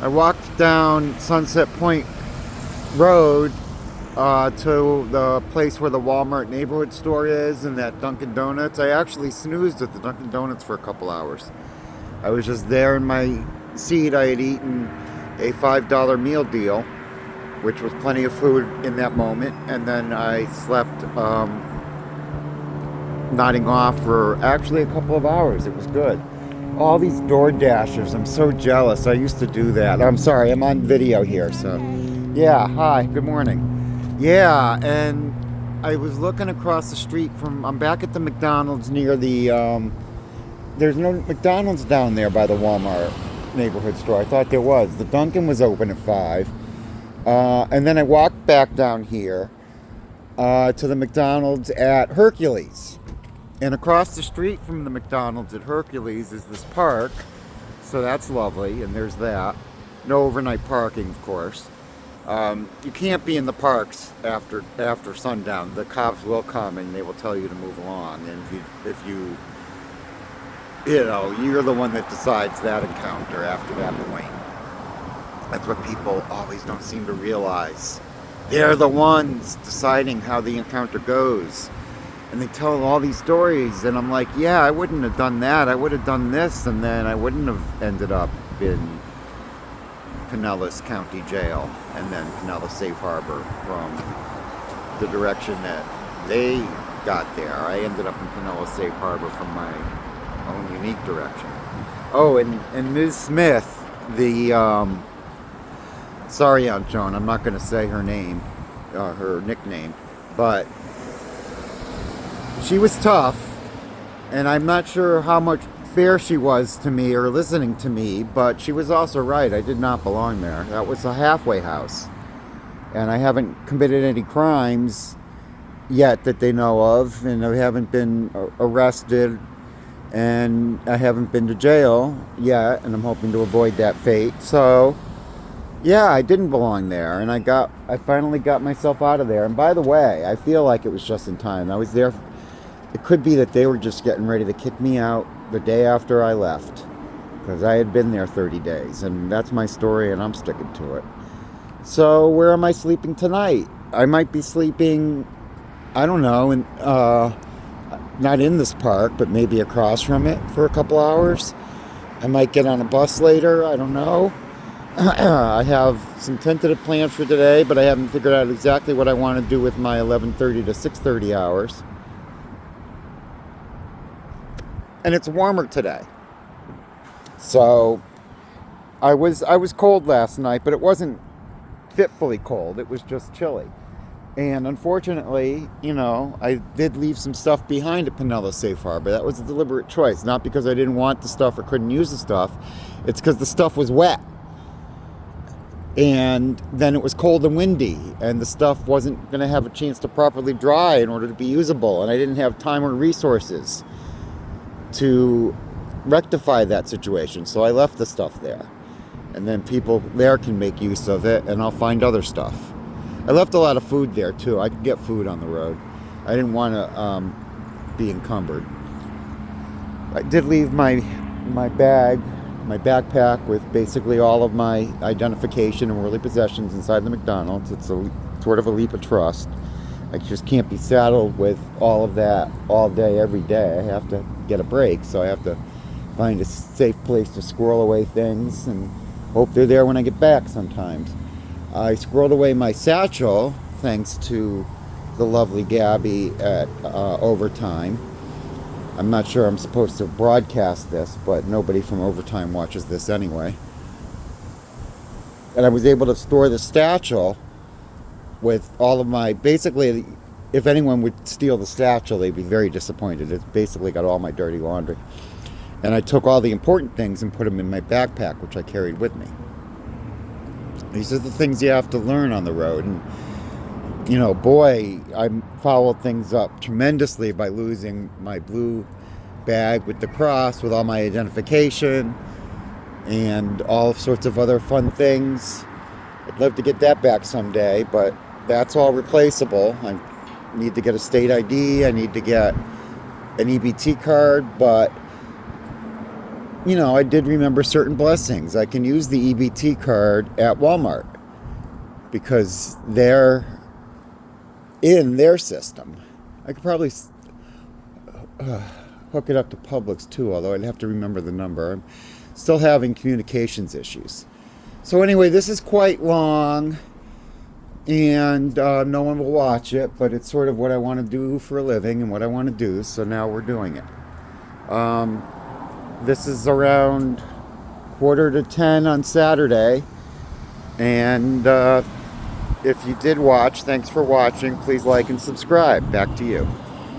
I walked down Sunset Point Road to the place where the Walmart neighborhood store is and that Dunkin' Donuts. I actually snoozed at the Dunkin' Donuts for a couple hours. I was just there in my seat. I had eaten a $5 meal deal, which was plenty of food in that moment, and then I slept nodding off for actually a couple of hours. It was good. All these door dashers, I'm so jealous. I used to do that. I'm sorry, I'm on video here, so yeah, hi, good morning. Yeah, and I was looking across the street I'm back at the McDonald's near there's no McDonald's down there by the Walmart neighborhood store. I thought there was. The Dunkin' was open at 5. And then I walked back down here to the McDonald's at Hercules. And across the street from the McDonald's at Hercules is this park. So that's lovely, and there's that. No overnight parking, of course. You can't be in the parks after sundown. The cops will come and they will tell you to move along. And you're the one that decides that encounter after that point. That's what people always don't seem to realize. They're the ones deciding how the encounter goes. And they tell all these stories, and I'm like, yeah, I wouldn't have done that. I would have done this, and then I wouldn't have ended up in Pinellas County Jail and then Pinellas Safe Harbor from the direction that they got there. I ended up in Pinellas Safe Harbor from my own unique direction. Oh, and Ms. Smith, sorry, Aunt Joan, I'm not going to say her name, her nickname, but she was tough, and I'm not sure how much fair she was to me or listening to me, but she was also right. I did not belong there. That was a halfway house, and I haven't committed any crimes yet that they know of, and I haven't been arrested, and I haven't been to jail yet, and I'm hoping to avoid that fate. So yeah, I didn't belong there, and I finally got myself out of there. And by the way, I feel like it was just in time. I was there. It could be that they were just getting ready to kick me out the day after I left, because I had been there 30 days, and that's my story, and I'm sticking to it. So where am I sleeping tonight? I might be sleeping, I don't know, not in this park, but maybe across from it for a couple hours. I might get on a bus later. I don't know. I have some tentative plans for today, but I haven't figured out exactly what I want to do with my 11:30 to 6:30 hours. And it's warmer today. So I was cold last night, but it wasn't fitfully cold. It was just chilly. And unfortunately, I did leave some stuff behind at Pinellas Safe Harbor. That was a deliberate choice, not because I didn't want the stuff or couldn't use the stuff. It's because the stuff was wet. And then it was cold and windy, and the stuff wasn't going to have a chance to properly dry in order to be usable, and I didn't have time or resources to rectify that situation, so I left the stuff there. And then people there can make use of it, and I'll find other stuff. I left a lot of food there, too. I could get food on the road. I didn't want to be encumbered. I did leave my backpack with basically all of my identification and worldly possessions inside the McDonald's. It's a sort of a leap of trust. I just can't be saddled with all of that all day, every day. I have to get a break, so I have to find a safe place to squirrel away things and hope they're there when I get back sometimes. I squirreled away my satchel, thanks to the lovely Gabby at Overtime. I'm not sure I'm supposed to broadcast this, but nobody from Overtime watches this anyway. And I was able to store the satchel with all of my, basically, if anyone would steal the satchel, they'd be very disappointed. It's basically got all my dirty laundry. And I took all the important things and put them in my backpack, which I carried with me. These are the things you have to learn on the road. And boy, I followed things up tremendously by losing my blue bag with the cross, with all my identification, and all sorts of other fun things. I'd love to get that back someday, but that's all replaceable. I need to get a state ID, I need to get an EBT card, but I did remember certain blessings. I can use the EBT card at Walmart because they're in their system. I could probably hook it up to Publix too, although I'd have to remember the number. I'm still having communications issues. So anyway, this is quite long, and no one will watch it, but it's sort of what I want to do for a living and what I want to do, so now we're doing it. This is around 9:45 on Saturday, and if you did watch, thanks for watching. Please like and subscribe. Back to you.